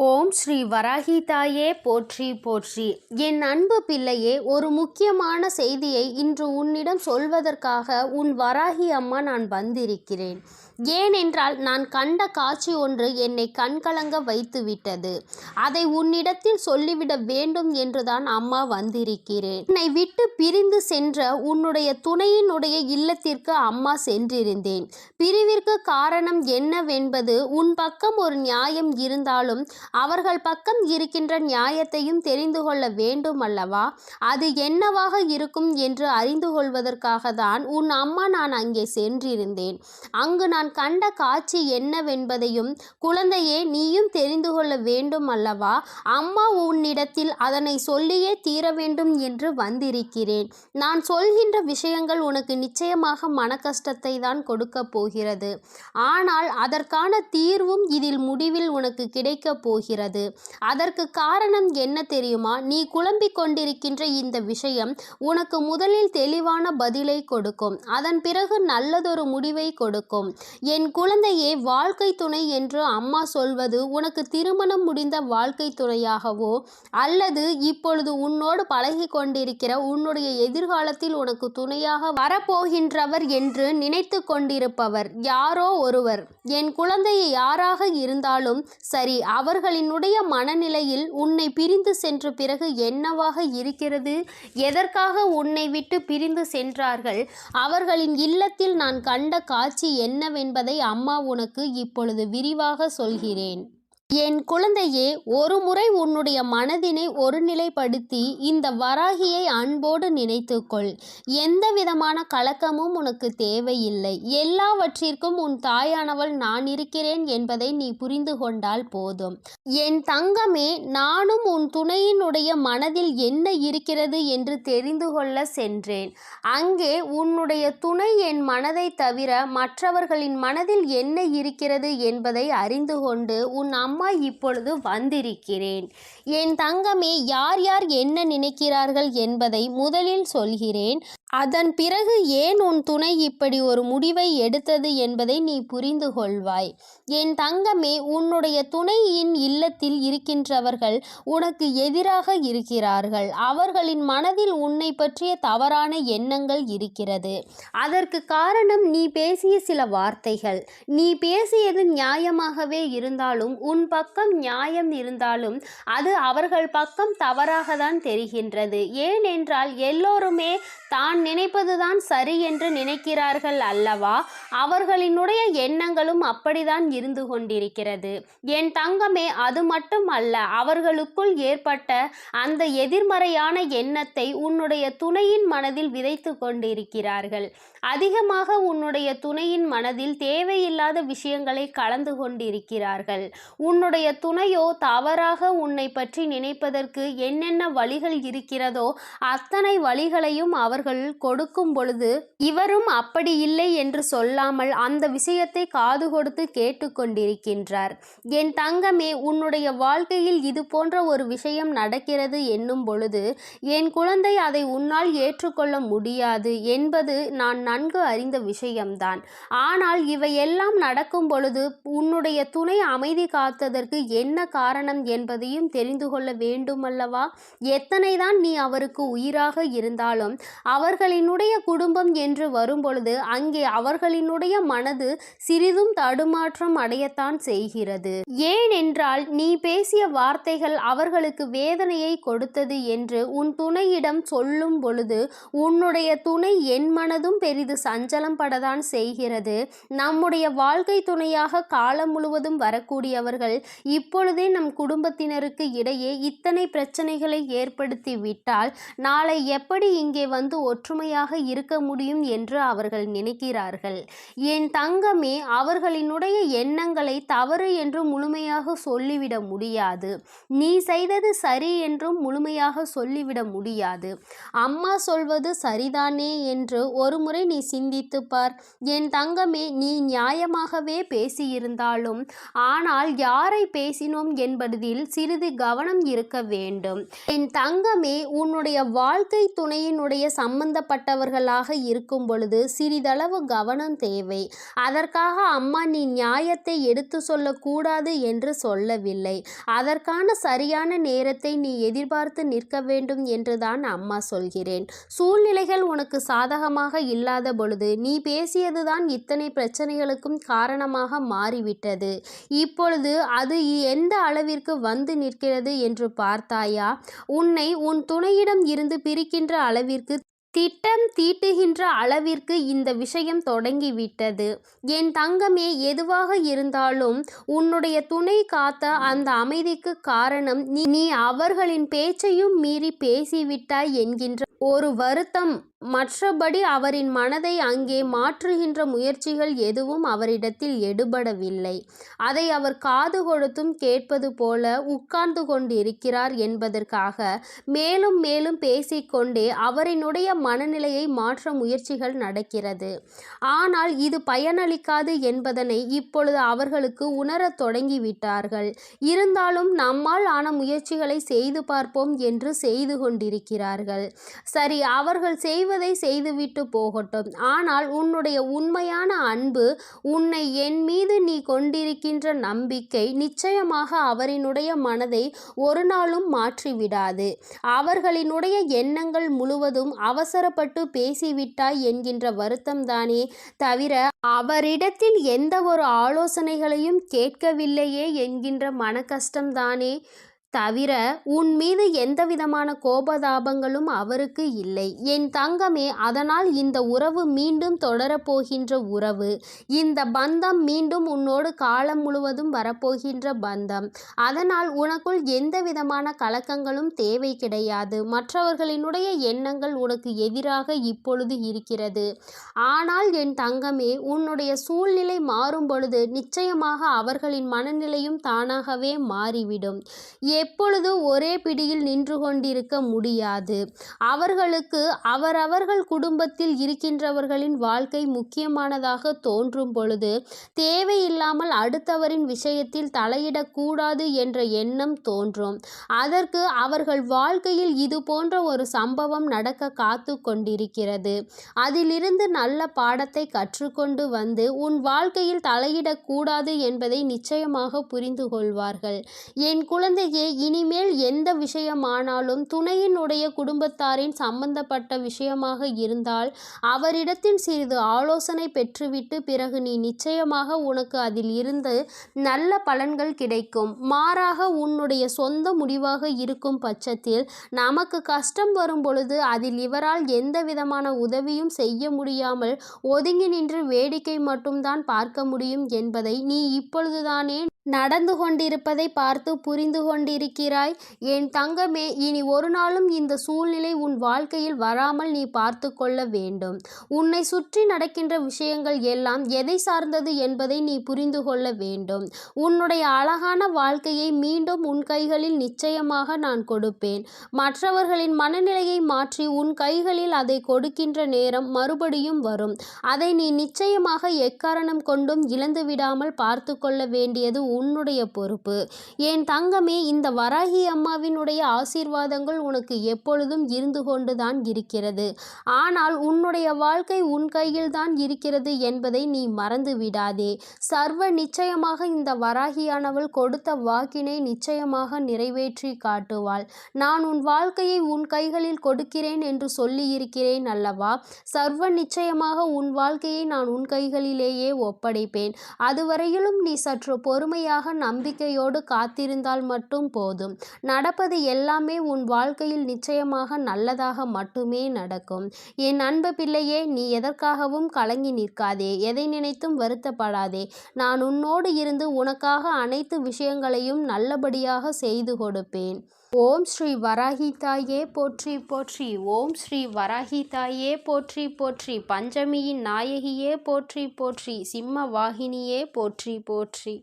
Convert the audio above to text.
ஓம் ஸ்ரீ வராகி தாயே போற்றி போற்றி. என் அன்பு பிள்ளையே, ஒரு முக்கியமான செய்தியை இன்று உன்னிடம் சொல்வதற்காக உன் வராகி அம்மா நான் வந்திருக்கிறேன். ஏனென்றால் நான் கண்ட காட்சி ஒன்று என்னை கண்கலங்க வைத்துவிட்டது. அதை உன்னிடத்தில் சொல்லிவிட வேண்டும் என்றுதான் அம்மா வந்திருக்கிறேன். என்னை விட்டு பிரிந்து சென்ற உன்னுடைய துணையினுடைய இல்லத்திற்கு அம்மா சென்றிருந்தேன். பிரிவிற்கு காரணம் என்னவென்பது உன் பக்கம் ஒரு நியாயம் இருந்தாலும் அவர்கள் பக்கம் இருக்கின்ற நியாயத்தையும் தெரிந்து கொள்ள வேண்டும் அல்லவா? அது என்னவாக இருக்கும் என்று அறிந்து கொள்வதற்காக தான் உன் அம்மா நான் அங்கே சென்றிருந்தேன். அங்கு நான் கண்ட காட்சி என்னவென்பதையும் குழந்தையே நீயும் தெரிந்து கொள்ள வேண்டும் அல்லவா? அம்மா உன்னிடத்தில் அதனை சொல்லியே தீர வேண்டும் என்று வந்திருக்கிறேன். நான் சொல்கின்ற விஷயங்கள் உனக்கு நிச்சயமாக மன கஷ்டத்தை தான் கொடுக்க போகிறது. ஆனால் அதற்கான தீர்வும் இதில் முடிவில் உனக்கு கிடைக்க போகிறது. அதற்கு காரணம் என்ன தெரியுமா? நீ குழம்பிக் கொண்டிருக்கின்ற இந்த விஷயம் உனக்கு முதலில் தெளிவான பதிலை கொடுக்கும். அதன் பிறகு நல்லதொரு முடிவை கொடுக்கும். என் குழந்தையே, வாழ்க்கை துணை என்று அம்மா சொல்வது உனக்கு திருமணம் முடிந்த வாழ்க்கை துணையாகவோ அல்லது இப்பொழுது உன்னோடு பழகி கொண்டிருக்கிற உன்னுடைய எதிர்காலத்தில் உனக்கு துணையாக வரப்போகின்றவர் என்று நினைத்து கொண்டிருப்பவர் யாரோ ஒருவர். என் குழந்தையை யாராக இருந்தாலும் சரி, அவர்களினுடைய மனநிலையில் உன்னை பிரிந்து சென்ற பிறகு என்னவாக இருக்கிறது, எதற்காக உன்னை விட்டு பிரிந்து சென்றார்கள், அவர்களின் இல்லத்தில் நான் கண்ட காட்சி என்னவென்பதை அம்மா உனக்கு இப்பொழுது விரிவாக சொல்கிறேன். என் குழந்தையே, ஒரு முறை உன்னுடைய மனதினை ஒருநிலைப்படுத்தி இந்த வராகியை அன்போடு நினைத்துக்கொள். எந்த விதமான கலக்கமும் உனக்கு தேவையில்லை. எல்லாவற்றிற்கும் உன் தாயானவள் நான் இருக்கிறேன் என்பதை நீ புரிந்து கொண்டால் போதும். என் தங்கமே, நானும் உன் துணையினுடைய மனதில் என்ன இருக்கிறது என்று தெரிந்து கொள்ள சென்றேன். அங்கே உன்னுடைய துணை என் மனதை தவிர மற்றவர்களின் மனதில் என்ன இருக்கிறது என்பதை அறிந்து கொண்டு உன் அம்மா இப்பொழுது வந்திருக்கிறேன். என் தங்கமே, யார் யார் என்ன நினைக்கிறார்கள் என்பதை முதலில் சொல்கிறேன். அதன் பிறகு ஏன் உன் துணை இப்படி ஒரு முடிவை எடுத்தது என்பதை நீ புரிந்து கொள்வாய். என் தங்கமே, உன்னுடைய துணையின் இல்லத்தில் இருக்கின்றவர்கள் உனக்கு எதிராக இருக்கிறார்கள். அவர்களின் மனதில் உன்னை பற்றிய தவறான எண்ணங்கள் இருக்கிறது. அதற்கு காரணம் நீ பேசிய சில வார்த்தைகள். நீ பேசியது நியாயமாகவே இருந்தாலும், உன் பக்கம் நியாயம் இருந்தாலும் அது அவர்கள் பக்கம் தவறாக தான் தெரிகின்றது. ஏனென்றால் எல்லோருமே தான் நினைப்பதுதான் சரி என்று நினைக்கிறார்கள் அல்லவா? அவர்களினுடைய எண்ணங்களும் அப்படிதான் இருந்து கொண்டிருக்கிறது. என் தங்கமே, அது மட்டும் அல்ல, அவர்களுக்குள் ஏற்பட்ட அந்த எதிர்மறையான எண்ணத்தை உன்னுடைய துணையின் மனதில் விதைத்து கொண்டிருக்கிறார்கள். அதிகமாக உன்னுடைய துணையின் மனதில் தேவையில்லாத விஷயங்களை கலந்து கொண்டிருக்கிறார்கள். உன்னுடைய துணையோ தவறாக உன்னை பற்றி நினைப்பதற்கு என்னென்ன வழிகள் இருக்கிறதோ அத்தனை வழிகளையும் அவர்கள் கொடுக்கும் பொழுது இவரும் அப்படி இல்லை என்று சொல்லாமல் அந்த விஷயத்தை காது கொடுத்து கேட்டுக்கொண்டிருக்கின்றார். என் தங்கமே, உன்னுடைய வாழ்க்கையில் இது போன்ற ஒரு விஷயம் நடக்கிறது என்னும் பொழுது என் குழந்தை அதை உன்னால் ஏற்றுக்கொள்ள முடியாது என்பது நான் நன்கு அறிந்த விஷயம்தான். ஆனால் இவையெல்லாம் நடக்கும் பொழுது உன்னுடைய துணை அமைதி காத்ததற்கு என்ன காரணம் என்பதையும் தெரிந்து கொள்ள வேண்டுமல்லவா? எத்தனைதான் நீ அவருக்கு உயிராக இருந்தாலும் அவர்களினுடைய குடும்பம் என்று வரும்பொழுது அங்கே அவர்களினுடைய மனது சிறிதும் தடுமாற்றம் அடையத்தான் செய்கிறது. ஏனென்றால் நீ பேசிய வார்த்தைகள் அவர்களுக்கு வேதனையை கொடுத்தது என்று உன் துணையிடம் சொல்லும் பொழுது உன்னுடைய துணை என் மனதும் பெரிது சஞ்சலம் படத்தான் செய்கிறது. நம்முடைய வாழ்க்கை துணையாக காலம் முழுவதும் வரக்கூடியவர்கள் இப்பொழுதே நம் குடும்பத்தினருக்கு இடையே இத்தனை பிரச்சனைகளை ஏற்படுத்தி விட்டால் நாளை எப்படி இங்கே வந்து ஒற்றுமையாக இருக்க முடியும் என்று அவர்கள் நினைக்கிறார்கள். என் தங்கமே, அவர்களினுடைய எண்ணங்களை தவறு என்று முழுமையாக சொல்லிவிட முடியாது. நீ செய்தது சரி என்றும் முழுமையாக சொல்லிவிட முடியாது. அம்மா சொல்வது சரிதானே என்று ஒரு முறை நீ சிந்தித்து பார். என் தங்கமே, நீ நியாயமாகவே பேசியிருந்தாலும் ஆனால் யார் யாரை பேசினோம் என்பதில் சிறிது கவனம் இருக்க வேண்டும். என் தங்கமே, உன்னுடைய வாழ்க்கை துணையினுடைய சம்பந்தப்பட்டவர்களாக இருக்கும் பொழுது சிறிதளவு கவனம் தேவை. அதற்காக அம்மா நீ நியாயத்தை எடுத்து சொல்லக்கூடாது என்று சொல்லவில்லை. அதற்கான சரியான நேரத்தை நீ எதிர்பார்த்து நிற்க வேண்டும் என்றுதான் அம்மா சொல்கிறேன். சூழ்நிலைகள் உனக்கு சாதகமாக இல்லாத பொழுது நீ பேசியதுதான் இத்தனை பிரச்சனைகளுக்கும் காரணமாக மாறிவிட்டது. இப்பொழுது அது எந்த அளவிற்கு வந்து நிற்கிறது என்று பார்த்தாயா? உன்னை உன் துணையிடம் இருந்து பிரிக்கின்ற அளவிற்கு, திட்டம் தீட்டுகின்ற அளவிற்கு இந்த விஷயம் தொடங்கிவிட்டது. என் தங்கமே, எதுவாக இருந்தாலும் உன்னுடைய துணை காத்த அந்த அமைதிக்கு காரணம் நீ அவர்களின் பேச்சையும் மீறி பேசிவிட்டாய் என்கின்ற ஒரு வருத்தம். மற்றபடி அவரின் மனதை அங்கே மாற்றுகின்ற முயற்சிகள் எதுவும் அவரிடத்தில் எடுபடவில்லை. அதை அவர் காது கொடுத்தும் கேட்பது போல உட்கார்ந்து கொண்டிருக்கிறார் என்பதற்காக மேலும் மேலும் பேசிக்கொண்டே அவரினுடைய மனநிலையை மாற்ற முயற்சிகள் நடக்கிறது. ஆனால் இது பயனளிக்காது என்பதனை இப்பொழுது அவர்களுக்கு உணரத் தொடங்கிவிட்டார்கள். இருந்தாலும் நம்மால் ஆன முயற்சிகளை செய்து பார்ப்போம் என்று செய்து கொண்டிருக்கிறார்கள். சரி, அவர்கள் செய்வதை செய்துவிட்டு போகட்டும். ஆனால் உன்னுடைய உண்மையான அன்பு, உன்னை என் மீது நீ கொண்டிருக்கின்ற நம்பிக்கை நிச்சயமாக அவரினுடைய மனதை ஒரு நாளும் மாற்றிவிடாது. அவர்களினுடைய எண்ணங்கள் முழுவதும் அவசரப்பட்டு பேசிவிட்டாய் என்கின்ற வருத்தம்தானே தவிர அவரிடத்தில் எந்த ஒரு ஆலோசனைகளையும் கேட்கவில்லையே என்கின்ற மன கஷ்டம்தானே தவிர உன் மீது எந்தவிதமான கோபதாபங்களும் அவருக்கு இல்லை. என் தங்கமே, அதனால் இந்த உறவு மீண்டும் தொடரப்போகின்ற உறவு. இந்த பந்தம் மீண்டும் உன்னோடு காலம் முழுவதும் வரப்போகின்ற பந்தம். அதனால் உனக்குள் எந்த விதமான கலக்கங்களும் தேவை கிடையாது. மற்றவர்களினுடைய எண்ணங்கள் உனக்கு எதிராக இப்பொழுது இருக்கிறது. ஆனால் என் தங்கமே, உன்னுடைய சூழ்நிலை மாறும் பொழுது நிச்சயமாக அவர்களின் மனநிலையும் தானாகவே மாறிவிடும். எப்பொழுது ஒரே பிடியில் நின்று கொண்டிருக்க முடியாது. அவர்களுக்கு அவரவர்கள் குடும்பத்தில் இருக்கின்றவர்களின் வாழ்க்கை முக்கியமானதாக தோன்றும் பொழுது தேவையில்லாமல் அடுத்தவரின் விஷயத்தில் தலையிடக்கூடாது என்ற எண்ணம் தோன்றும். அதற்கு அவர்கள் வாழ்க்கையில் இது போன்ற ஒரு சம்பவம் நடக்க காத்து கொண்டிருக்கிறது. அதிலிருந்து நல்ல பாடத்தை கற்றுக்கொண்டு வந்து உன் வாழ்க்கையில் தலையிடக்கூடாது என்பதை நிச்சயமாக புரிந்து கொள்வார்கள். என் குழந்தையே, இனிமேல் எந்த விஷயமானாலும் துணையினுடைய குடும்பத்தாரின் சம்பந்தப்பட்ட விஷயமாக இருந்தால் அவரிடத்தில் சிறிது ஆலோசனை பெற்றுவிட்டு பிறகு நீ நிச்சயமாக உனக்கு அதில் இருந்து நல்ல பலன்கள் கிடைக்கும். மாறாக உன்னுடைய சொந்த முடிவாக இருக்கும் பட்சத்தில் நமக்கு கஷ்டம் வரும் பொழுது அதில் இவரால் எந்த விதமான உதவியும் செய்ய முடியாமல் ஒதுங்கி நின்று வேடிக்கை மட்டும்தான் பார்க்க முடியும் என்பதை நீ இப்பொழுதுதானே நடந்து கொண்டிருப்பதை பார்த்து புரிந்து கொண்டிருக்கிறாய். என் தங்கமே, இனி ஒரு நாளும் இந்த சூழ்நிலை உன் வாழ்க்கையில் வராமல் நீ பார்த்து கொள்ள வேண்டும். உன்னை சுற்றி நடக்கின்ற விஷயங்கள் எல்லாம் எதை சார்ந்தது என்பதை நீ புரிந்து கொள்ள வேண்டும். உன்னுடைய அழகான வாழ்க்கையை மீண்டும் உன் கைகளில் நிச்சயமாக நான் கொடுப்பேன். மற்றவர்களின் மனநிலையை மாற்றி உன் கைகளில் அதை கொடுக்கின்ற நேரம் மறுபடியும் வரும். அதை நீ நிச்சயமாக எக்காரணம் கொண்டும் இழந்து விடாமல் பார்த்து கொள்ள வேண்டியது உன்னுடைய பொறுப்பு. என் தங்கமே, இந்த வராகி அம்மாவினுடைய ஆசீர்வாதங்கள் உனக்கு எப்பொழுதும் இருந்து கொண்டுதான் இருக்கிறது. ஆனால் உன்னுடைய வாழ்க்கை உன் கையில் தான் இருக்கிறது என்பதை நீ மறந்து விடாதே. சர்வ நிச்சயமாக இந்த வராகியானவள் கொடுத்த வாக்கினை நிச்சயமாக நிறைவேற்றி காட்டுவாள். நான் உன் வாழ்க்கையை உன் கைகளில் கொடுக்கிறேன் என்று சொல்லியிருக்கிறேன் அல்லவா? சர்வ நிச்சயமாக உன் வாழ்க்கையை நான் உன் கைகளிலேயே ஒப்படைப்பேன். அதுவரையிலும் நீ சற்று பொறுமையாக நம்பிக்கையோடு காத்திருந்தால் மட்டும் போதும். நடப்பது எல்லாமே உன் வாழ்க்கையில் நிச்சயமாக நல்லதாக மட்டுமே நடக்கும். என் அன்பு பிள்ளையே, நீ எதற்காகவும் கலங்கி நிற்காதே. எதை நினைத்தும் வருத்தப்படாதே. நான் உன்னோடு இருந்து உனக்காக அனைத்து விஷயங்களையும் நல்லபடியாக செய்து கொடுப்பேன். ஓம் ஸ்ரீ வராகி தாயே போற்றி போற்றி. ஓம் ஸ்ரீ வராகி தாயே போற்றி போற்றி. பஞ்சமியின் நாயகியே போற்றி போற்றி. சிம்ம வாகினியே போற்றி போற்றி.